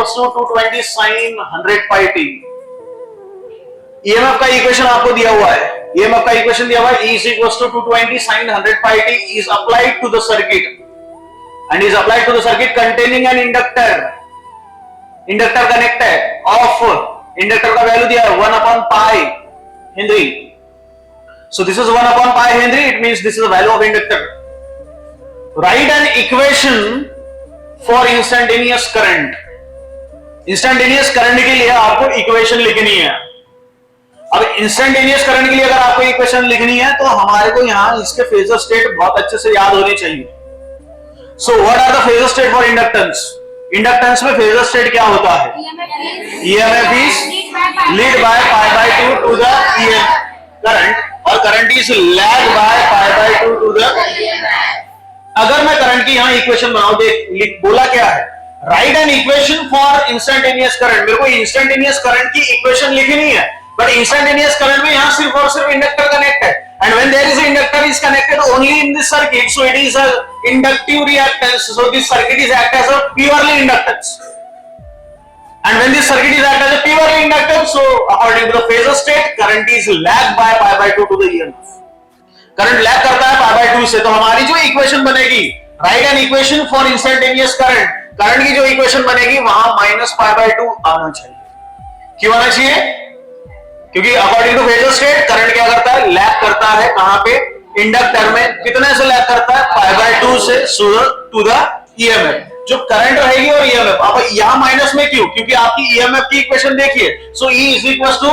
Equals to 220 sine 100 pi t. EMF का equation आपको दिया हुआ है, ईएमएफ का इक्वेशन दिया हुआ है, E is equals to 220 sin 100 pi t is applied to the circuit and is applied to the circuit containing an inductor connected of inductor का वैल्यू दिया है 1 upon pi Henry. So this is 1 upon pi Henry, it means this is the value of inductor. Write an equation for instantaneous current. Instantaneous current के लिए आपको equation लिखनी है। अब instantaneous current के लिए अगर आपको इक्वेशन लिखनी है तो हमारे को यहां इसके फेजर स्टेट बहुत अच्छे से याद होने चाहिए। So what are the phasor state for inductance? Inductance में फेजर स्टेट क्या होता है? EMF is lead by pi by 2 to the current और current is lag by pi by 2 to the. अगर मैं करंट की यहां इक्वेशन बनाऊं, देख बोला क्या है, right an equation for instantaneous current. मेरे को इंस्टेंटेनियस करंट की इक्वेशन लिखनी है, बट इंस्टेंटेनियस करंट में यहां सिर्फ और सिर्फ इंडक्टर कनेक्ट है, and when there is a inductor is connected only in this circuit, so it is a inductive reactance, so this circuit is act as a purely inductance, and when this circuit is act as a purely inductance, so according to the phasor state current is lag by pi by 2 to the EMF. Current lag करता है पाई by 2 से, तो हमारी जो equation बनेगी, right an equation for instantaneous current, current की जो equation बनेगी वहां माइनस पाई बाय 2 आना चाहिए। क्यों आना चाहिए? क्योंकि according to phasor state current क्या करता है? लैग करता है कहां पे? इंडक्टर में। कितने से लैग करता है? पाई बाय 2 से टू द ईएमएफ। जो करंट रहेगी और ईएमएफ, अब यहां माइनस में क्यों? क्योंकि आपकी ईएमएफ की इक्वेशन देखिए, so E is equal to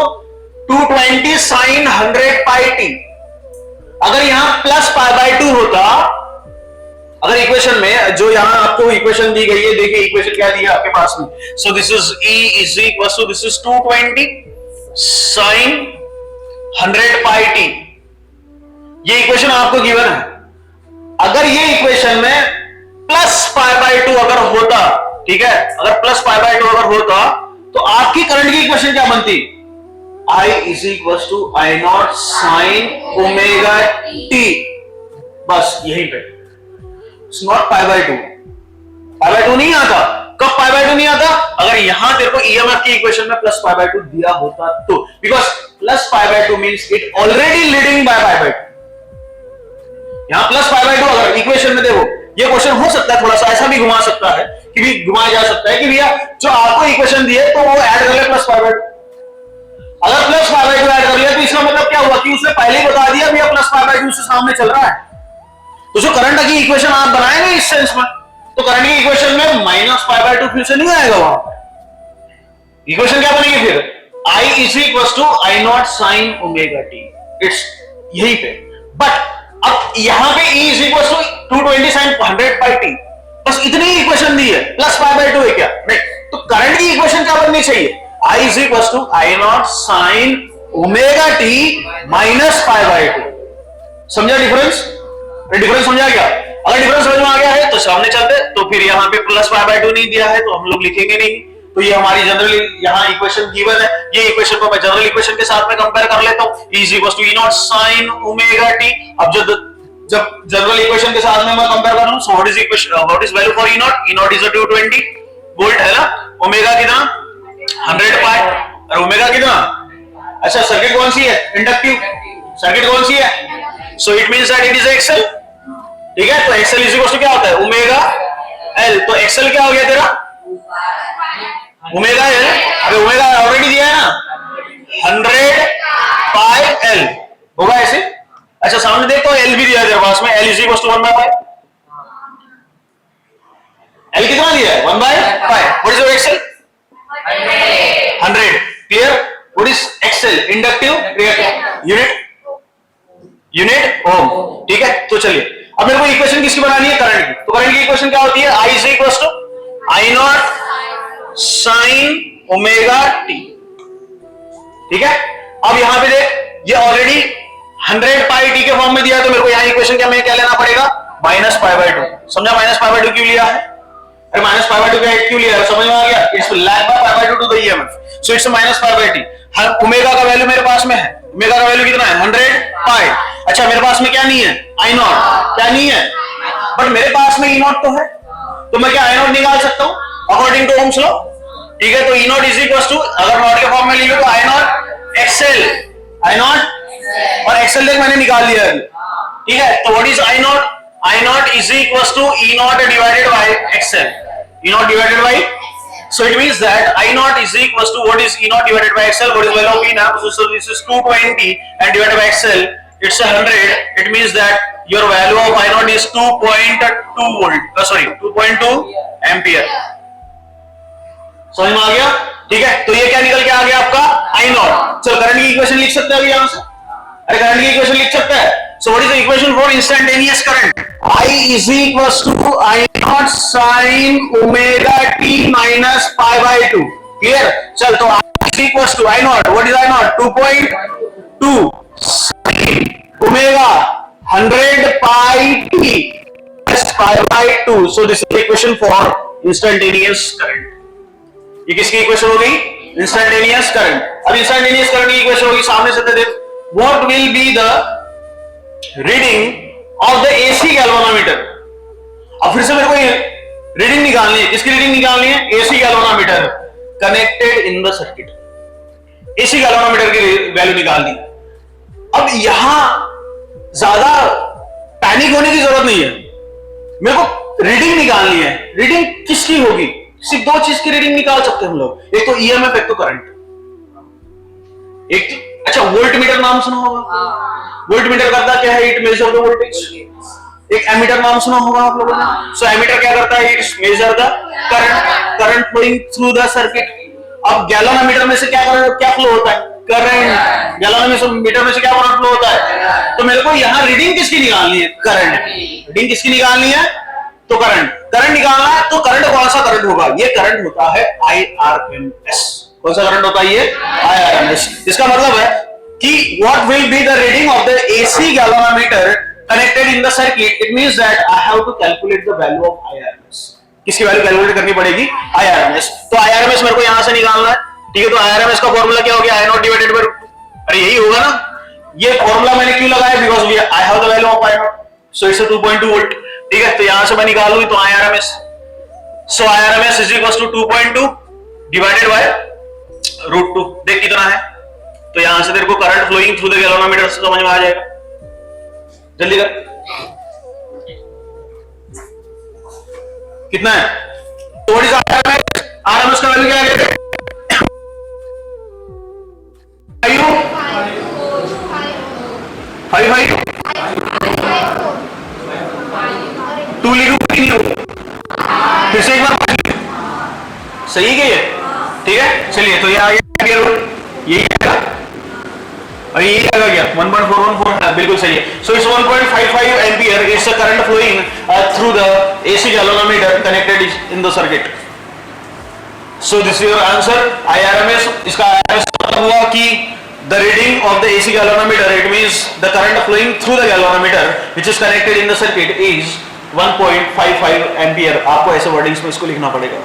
220 sine 100 pi t. अगर यहां प्लस पाई बाय 2 होता, अगर इक्वेशन में जो यहां आपको इक्वेशन दी गई है, देखिए इक्वेशन क्या दिया आपके पास में, so this is E is equal to this is 220 sine 100 pi t. ये इक्वेशन आपको गिवन है। अगर ये इक्वेशन में प्लस पाई बाय 2 अगर होता, ठीक है, अगर प्लस पाई बाय 2 अगर होता तो आपकी करंट की इक्वेशन क्या बनती? I is equal to I not sine omega t. बस यहीं पे, it's not pi by 2। Pi by 2 नहीं आता। कब पाई बाय 2 नहीं आता? अगर यहां तेरे को ईएमएफ की इक्वेशन में प्लस पाई बाय 2 दिया होता तो, because plus pi by 2 means it already leading by pi by 2। यहां प्लस पाई बाय 2 अगर इक्वेशन में देखो, ये क्वेश्चन हो सकता है थोड़ा सा ऐसा भी घुमा सकता है कि भी घुमाया जा सकता है कि भैया जो आपको इक्वेशन दी है तो वो ऐड कर ले प्लस पाई बाय 2। अगर प्लस पाई बाय 2 ऐड कर लिया तो इसका मतलब क्या हुआ कि उसने पहले ही बता दिया भैया प्लस पाई बाय 2 से सामने चल रहा है। तो जो करंट की इक्वेशन आप बनाएंगे इस सेंस में, तो करंट की इक्वेशन में माइनस पाई बाय 2 फिर से नहीं आएगा। वहां इक्वेशन क्या बनेगी फिर? I is equal to I not sine omega t. It's यहीं पे। बट अब यहां पे E is equal to 220 sine 100 pi t, बस इतनी ही इक्वेशन दी है, प्लस पाई बाय 2 है क्या? नहीं। तो करंट की इक्वेशन क्या बननी चाहिए? I is equal to I not sine omega t minus pi by 2। समझा डिफरेंस? डिफरेंस समझा क्या? अगर डिफरेंस समझ में आ गया है तो सामने चलते, तो फिर यहाँ पे प्लस पाई बाय 2 नहीं दिया है तो हम लोग लिखेंगे नहीं। तो ये हमारी जनरली यहाँ इक्वेशन गिवन है, ये इक्वेशन को मैं जनरल इक्वेशन के साथ में कंपेयर कर लेता हूँ। E is equal to E not sine omega t. अब जब जनरल इक्वेशन के साथ में मैं कंपेयर कर लूं, so what is equation, what is value for E not? E not is 220 volt है ना, ओमेगा कितना? 100 पाई, और ओमेगा कितना? अच्छा, सर्किट कौन सी है? इंडक्टिव सर्किट कौन सी है? So it means that it is XL. ठीक है, तो एक्सएल इज इक्वल टू क्या होता है? Omega L. तो एक्सएल क्या हो गया तेरा? Omega L. अबे ओमेगा ऑलरेडी दिया है ना, 100 पाई एल होगा ऐसे। अच्छा, सामने देखो एल भी दिया है तेरे पास में, L is equal to 1 by pi. L कितना दिया है? 1 by pi. What is your XL? 100। Clear? What is XL? Inductive reactive unit ohm. ठीक है, तो चलिए अब मेरे को इक्वेशन किसकी बनानी है? करंट की। तो करंट की इक्वेशन क्या होती है? I is equal to I not sine omega t. ठीक है, अब यहां पे देख, ये ऑलरेडी 100 पाई टी के फॉर्म में दिया है, तो मेरे को यहां इक्वेशन क्या लेना पड़ेगा? Minus pi by 2। समझा माइनस पाई बाय 2 क्यों लिया है? अरे माइनस पाई बाय 2 क्यों लिया है? समझ में आ गया? It's lag by pi by 2 to the EMF, so it's minus pi by t. Omega का वैल्यू मेरे पास में है, ओमेगा का वैल्यू कितना है? 100 पाई। अच्छा, मेरे पास में क्या नहीं है? I not. क्या नहीं है? बट मेरे पास में E नॉट तो है, तो मैं क्या I नॉट निकाल सकता हूं अकॉर्डिंग टू ओम्स लॉ? ठीक है, तो E not is equal to, अगर नॉट के फॉर्म में लिखो तो I not XL, I not और एक्सएल तक मैंने निकाल लिया है, ठीक है। तो what is I not? I not is equal to E not divided by XL, E not divided by, so it means that I naught is equals to what is E naught divided by XL. What is value of E naught? So this is 220 and divided by XL, it's 100. It means that your value of I naught is 2.2 volt. Sorry, 2.2 ampere. समझ में आ गया? ठीक है, तो ये क्या निकल के आ गया आपका I naught. चलो करंट की इक्वेशन लिख सकते हैं अभी यहाँ से? अरे करंट की इक्वेशन लिख सकते हैं? So what is the equation for instantaneous current? I is equals to I naught sin omega t minus pi by 2. Clear? चल तो I is equals to I naught. What is I naught? 2.2 sin omega 100 pi t plus pi by 2. So this is the equation for instantaneous current. ये किसकी equation होगी? Instantaneous current. अब instantaneous current की equation होगी सामने से देख. What will be the reading of the AC galvanometer? अब फिर से मेरे को रीडिंग निकालनी है. किसकी रीडिंग निकालनी है? AC galvanometer connected in the circuit. AC galvanometer की वैल्यू निकालनी है. अब यहां ज्यादा पैनिक होने की जरूरत नहीं है. मेरे को रीडिंग निकालनी है. रीडिंग किसकी होगी? सिर्फ दो चीज की रीडिंग निकाल सकते हैं हम लोग. एक तो ईएमएफ, एक तो करंट. एक अच्छा वोल्टमीटर नाम सुना होगा. वोल्टमीटर करता क्या है? It measure the voltage. एक एमीटर नाम सुना होगा आप लोगों ने. सो एमीटर क्या करता है? It measure the current flowing through the circuit. अब गैलोनोमीटर में से क्या फ्लो होता है? करंट. गैलोनोमीटर में से क्या करंट फ्लो होता है? तो मेरे को यहाँ रीडिंग किसकी निकालनी है? करंट. रीडिंग किसकी निकालनी है? तो करंट. करंट निकालना है तो करंट कौन सा करंट होगा? ये करंट होता है IRMS. कौन सा करंट होता है? ये IRMS. इसका मतलब है कि what will be the reading of the AC galvanometer connected in the circuit? It means that I have to calculate the value of IRMS. किसकी वैल्यू कैलकुलेट करनी पड़ेगी? IRMS. तो IRMS मेरे को यहां से निकालना है. ठीक है, तो IRMS का फॉर्मूला क्या हो गया? I naught डिवाइडेड बाय, अरे यही होगा ना. ये फॉर्मूला मैंने क्यों लगाया? Because I have the value of I naught. So it's a 2.2 volt. ठीक है, तो यहां से मैं निकाल लूं तो IRMS. So IRMS is equals to 2.2 divided by √2. देख कितना है. तो यहां से तेरे को current flowing through the galvanometer से समझ में आ जाएगा. जल्दी कर. कितना है? तो व्हाट इज आरएमएस? आरएमएस का वैल्यू क्या है? 5 2 लिखो. फिर से एक बार सही है ये. ठीक है, चलिए तो ये आ गया, यही आएगा और ये आएगा क्या? 1.414. बिल्कुल सही है. So it's 1.55 ampere it's a current flowing through the AC galvanometer connected in the circuit. So this is your answer. IRMS. इसका IRMS मतलब हुआ कि the reading of the AC galvanometer, it means the current flowing through the galvanometer which is connected in the circuit is 1.55 ampere. आपको ऐसे wordings में इसको लिखना पड़ेगा.